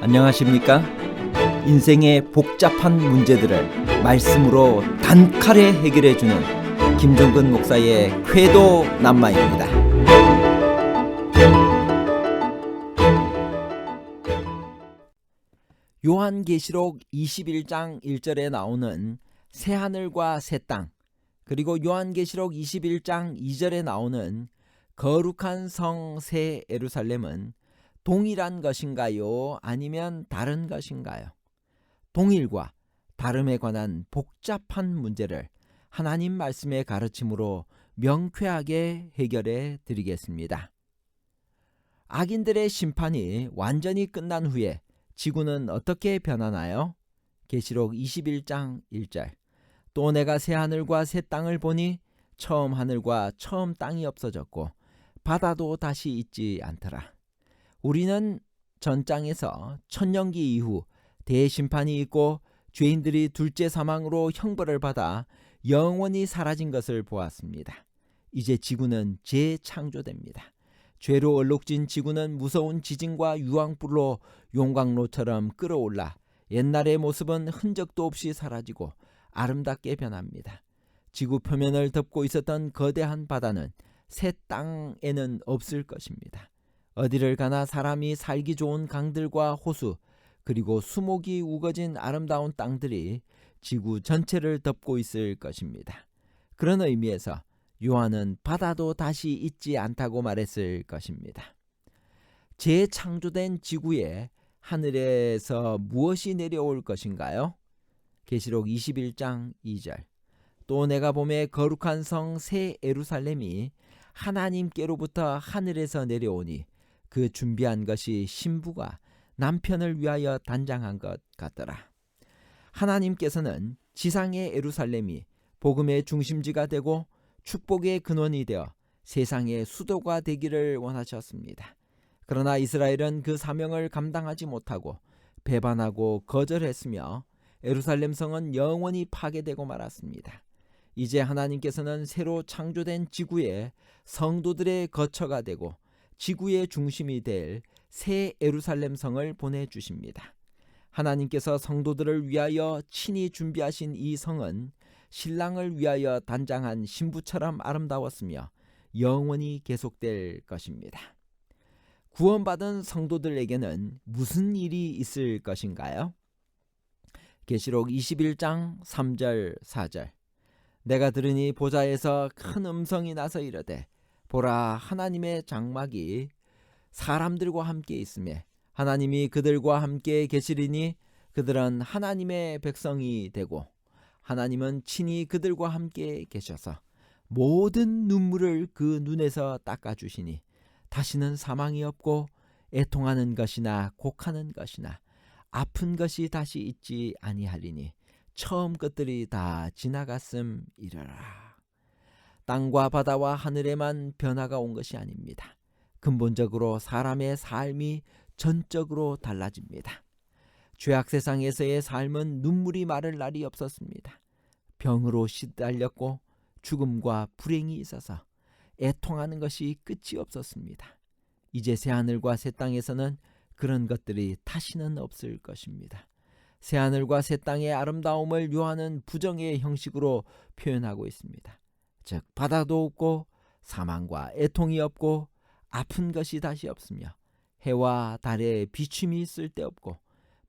안녕하십니까? 인생의 복잡한 문제들을 말씀으로 단칼에 해결해주는 김종근 목사의 쾌도 남마입니다. 요한계시록 21장 1절에 나오는 새하늘과 새 땅, 그리고 요한계시록 21장 2절에 나오는 거룩한 성 새 예루살렘은 동일한 것인가요? 아니면 다른 것인가요? 동일과 다름에 관한 복잡한 문제를 하나님 말씀의 가르침으로 명쾌하게 해결해 드리겠습니다. 악인들의 심판이 완전히 끝난 후에 지구는 어떻게 변하나요? 계시록 21장 1절. 또 내가 새 하늘과 새 땅을 보니 처음 하늘과 처음 땅이 없어졌고 바다도 다시 있지 않더라. 우리는 전장에서 천년기 이후 대심판이 있고 죄인들이 둘째 사망으로 형벌을 받아 영원히 사라진 것을 보았습니다. 이제 지구는 재창조됩니다. 죄로 얼룩진 지구는 무서운 지진과 유황불로 용광로처럼 끓어올라 옛날의 모습은 흔적도 없이 사라지고 아름답게 변합니다. 지구 표면을 덮고 있었던 거대한 바다는 새 땅에는 없을 것입니다. 어디를 가나 사람이 살기 좋은 강들과 호수, 그리고 수목이 우거진 아름다운 땅들이 지구 전체를 덮고 있을 것입니다. 그런 의미에서 요한은 바다도 다시 있지 않다고 말했을 것입니다. 재창조된 지구에 하늘에서 무엇이 내려올 것인가요? 계시록 21장 2절. 또 내가 보매 거룩한 성 새 예루살렘이 하나님께로부터 하늘에서 내려오니 그 준비한 것이 신부가 남편을 위하여 단장한 것 같더라. 하나님께서는 지상의 예루살렘이 복음의 중심지가 되고 축복의 근원이 되어 세상의 수도가 되기를 원하셨습니다. 그러나 이스라엘은 그 사명을 감당하지 못하고 배반하고 거절했으며 예루살렘 성은 영원히 파괴되고 말았습니다. 이제 하나님께서는 새로 창조된 지구에 성도들의 거처가 되고 지구의 중심이 될 새 예루살렘 성을 보내주십니다. 하나님께서 성도들을 위하여 친히 준비하신 이 성은 신랑을 위하여 단장한 신부처럼 아름다웠으며 영원히 계속될 것입니다. 구원받은 성도들에게는 무슨 일이 있을 것인가요? 계시록 21장 3절 4절. 내가 들으니 보좌에서 큰 음성이 나서 이르되 보라, 하나님의 장막이 사람들과 함께 있으며 하나님이 그들과 함께 계시리니 그들은 하나님의 백성이 되고 하나님은 친히 그들과 함께 계셔서 모든 눈물을 그 눈에서 닦아주시니 다시는 사망이 없고 애통하는 것이나 곡하는 것이나 아픈 것이 다시 있지 아니하리니 처음 것들이 다 지나갔음이러라. 땅과 바다와 하늘에만 변화가 온 것이 아닙니다. 근본적으로 사람의 삶이 전적으로 달라집니다. 죄악 세상에서의 삶은 눈물이 마를 날이 없었습니다. 병으로 시달렸고 죽음과 불행이 있어서 애통하는 것이 끝이 없었습니다. 이제 새하늘과 새 땅에서는 그런 것들이 다시는 없을 것입니다. 새하늘과 새 땅의 아름다움을 요한은 부정의 형식으로 표현하고 있습니다. 즉 바다도 없고 사망과 애통이 없고 아픈 것이 다시 없으며 해와 달에 비춤이 쓸데없고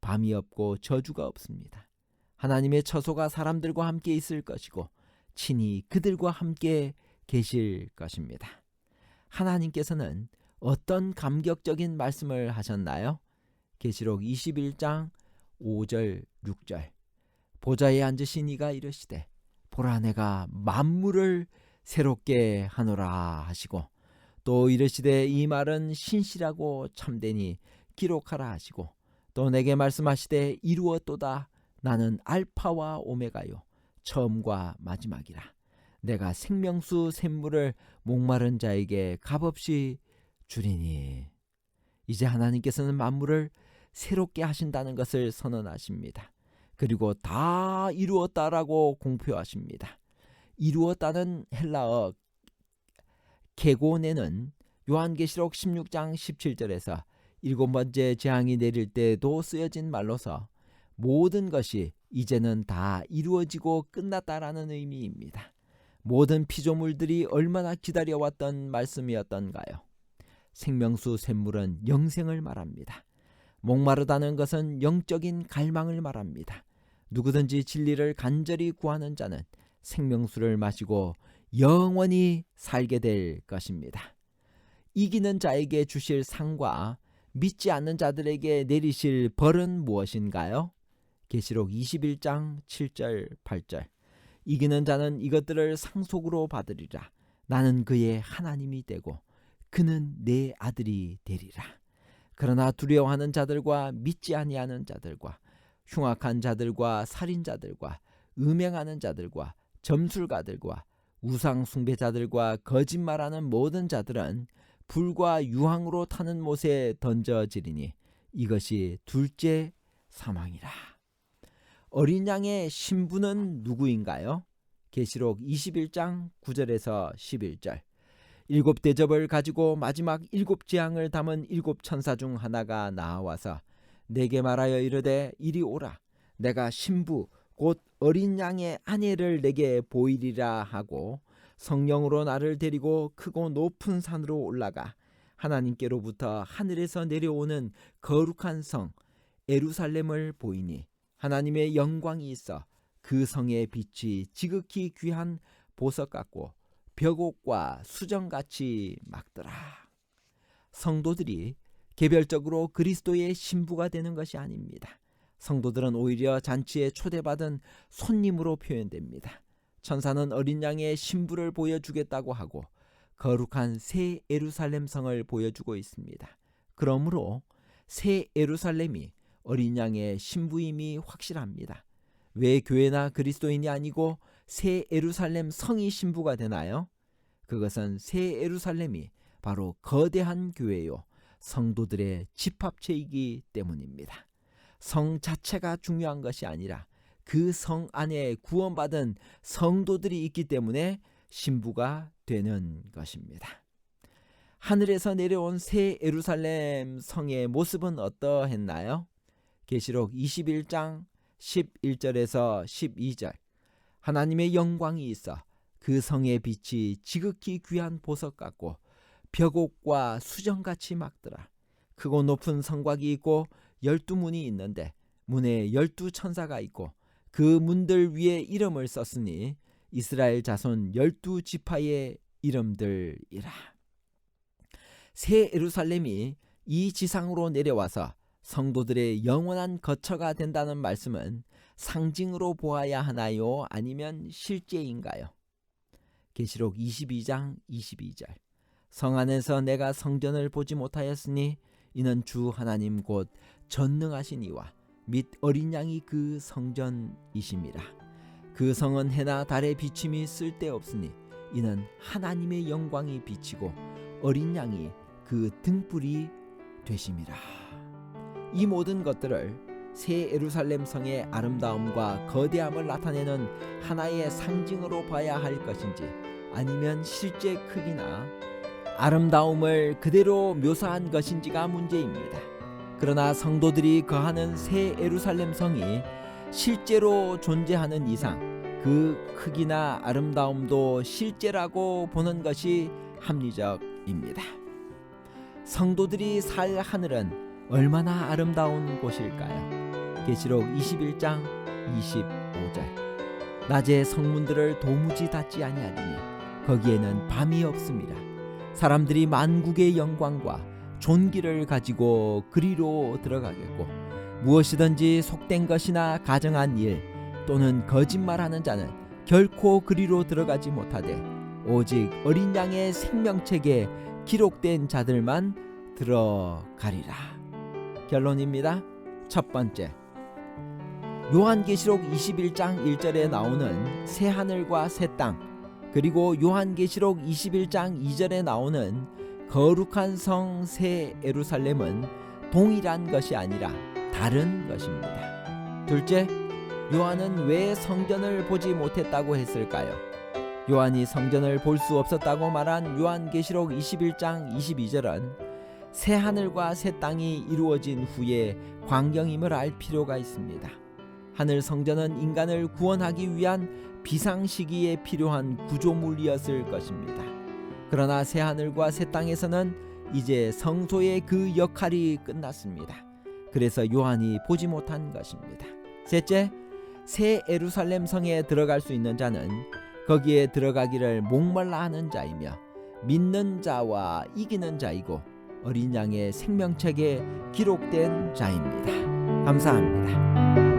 밤이 없고 저주가 없습니다. 하나님의 처소가 사람들과 함께 있을 것이고 친히 그들과 함께 계실 것입니다. 하나님께서는 어떤 감격적인 말씀을 하셨나요? 계시록 21장 5절 6절. 보좌에 앉으신 이가 이르시되 보라, 내가 만물을 새롭게 하노라 하시고 또 이르시되 이 말은 신실하고 참되니 기록하라 하시고 또 내게 말씀하시되 이루었도다. 나는 알파와 오메가요 처음과 마지막이라. 내가 생명수 샘물을 목마른 자에게 값없이 주리니. 이제 하나님께서는 만물을 새롭게 하신다는 것을 선언하십니다. 그리고 다 이루었다라고 공표하십니다. 이루었다는 헬라어 게고네는 요한계시록 16장 17절에서 7번째 재앙이 내릴 때도 쓰여진 말로서 모든 것이 이제는 다 이루어지고 끝났다라는 의미입니다. 모든 피조물들이 얼마나 기다려왔던 말씀이었던가요? 생명수 샘물은 영생을 말합니다. 목마르다는 것은 영적인 갈망을 말합니다. 누구든지 진리를 간절히 구하는 자는 생명수를 마시고 영원히 살게 될 것입니다. 이기는 자에게 주실 상과 믿지 않는 자들에게 내리실 벌은 무엇인가요? 계시록 21장 7절 8절. 이기는 자는 이것들을 상속으로 받으리라. 나는 그의 하나님이 되고 그는 내 아들이 되리라. 그러나 두려워하는 자들과 믿지 아니하는 자들과 흉악한 자들과 살인자들과 음행하는 자들과 점술가들과 우상 숭배자들과 거짓말하는 모든 자들은 불과 유황으로 타는 못에 던져지리니 이것이 둘째 사망이라. 어린 양의 신부는 누구인가요? 계시록 21장 9절에서 11절. 7대접을 가지고 마지막 7재앙을 담은 7천사 중 하나가 나와서 내게 말하여 이르되 이리 오라. 내가 신부 곧 어린 양의 아내를 내게 보이리라 하고 성령으로 나를 데리고 크고 높은 산으로 올라가 하나님께로부터 하늘에서 내려오는 거룩한 성 예루살렘을 보이니 하나님의 영광이 있어 그 성의 빛이 지극히 귀한 보석 같고 벽옥과 수정같이 막더라. 성도들이 개별적으로 그리스도의 신부가 되는 것이 아닙니다. 성도들은 오히려 잔치에 초대받은 손님으로 표현됩니다. 천사는 어린 양의 신부를 보여주겠다고 하고 거룩한 새 예루살렘 성을 보여주고 있습니다. 그러므로 새 예루살렘이 어린 양의 신부임이 확실합니다. 왜 교회나 그리스도인이 아니고 새 예루살렘 성이 신부가 되나요? 그것은 새 예루살렘이 바로 거대한 교회요 성도들의 집합체이기 때문입니다. 성 자체가 중요한 것이 아니라 그 성 안에 구원받은 성도들이 있기 때문에 신부가 되는 것입니다. 하늘에서 내려온 새 예루살렘 성의 모습은 어떠했나요? 계시록 21장 11절에서 12절. 하나님의 영광이 있어 그 성의 빛이 지극히 귀한 보석 같고 벽옥과 수정같이 막더라. 크고 높은 성곽이 있고 12문이 있는데 문에 12천사가 있고 그 문들 위에 이름을 썼으니 이스라엘 자손 12지파의 이름들이라. 새 예루살렘이 이 지상으로 내려와서 성도들의 영원한 거처가 된다는 말씀은 상징으로 보아야 하나요? 아니면 실제인가요? 계시록 22장 22절. 성 안에서 내가 성전을 보지 못하였으니 이는 주 하나님 곧 전능하신 이와 및 어린 양이 그 성전이심이라. 그 성은 해나 달의 비침이 쓸데없으니 이는 하나님의 영광이 비치고 어린 양이 그 등불이 되심이라. 이 모든 것들을 새 예루살렘 성의 아름다움과 거대함을 나타내는 하나의 상징으로 봐야 할 것인지 아니면 실제 크기나 아름다움을 그대로 묘사한 것인지가 문제입니다. 그러나 성도들이 거하는 새 예루살렘 성이 실제로 존재하는 이상 그 크기나 아름다움도 실제라고 보는 것이 합리적입니다. 성도들이 살 하늘은 얼마나 아름다운 곳일까요? 계시록 21장 25절. 낮에 성문들을 도무지 닫지 아니하리니 거기에는 밤이 없습니다. 사람들이 만국의 영광과 존귀를 가지고 그리로 들어가겠고 무엇이든지 속된 것이나 가정한 일 또는 거짓말하는 자는 결코 그리로 들어가지 못하되 오직 어린 양의 생명책에 기록된 자들만 들어가리라. 결론입니다. 첫 번째, 요한계시록 21장 1절에 나오는 새 하늘과 새 땅, 그리고 요한계시록 21장 2절에 나오는 거룩한 성 새 예루살렘은 동일한 것이 아니라 다른 것입니다. 둘째, 요한은 왜 성전을 보지 못했다고 했을까요? 요한이 성전을 볼 수 없었다고 말한 요한계시록 21장 22절은 새 하늘과 새 땅이 이루어진 후에 광경임을 알 필요가 있습니다. 하늘 성전은 인간을 구원하기 위한 비상 시기에 필요한 구조물이었을 것입니다. 그러나 새 하늘과 새 땅에서는 이제 성소의 그 역할이 끝났습니다. 그래서 요한이 보지 못한 것입니다. 셋째, 새 예루살렘 성에 들어갈 수 있는 자는 거기에 들어가기를 목말라 하는 자이며 믿는 자와 이기는 자이고 어린 양의 생명책에 기록된 자입니다. 감사합니다.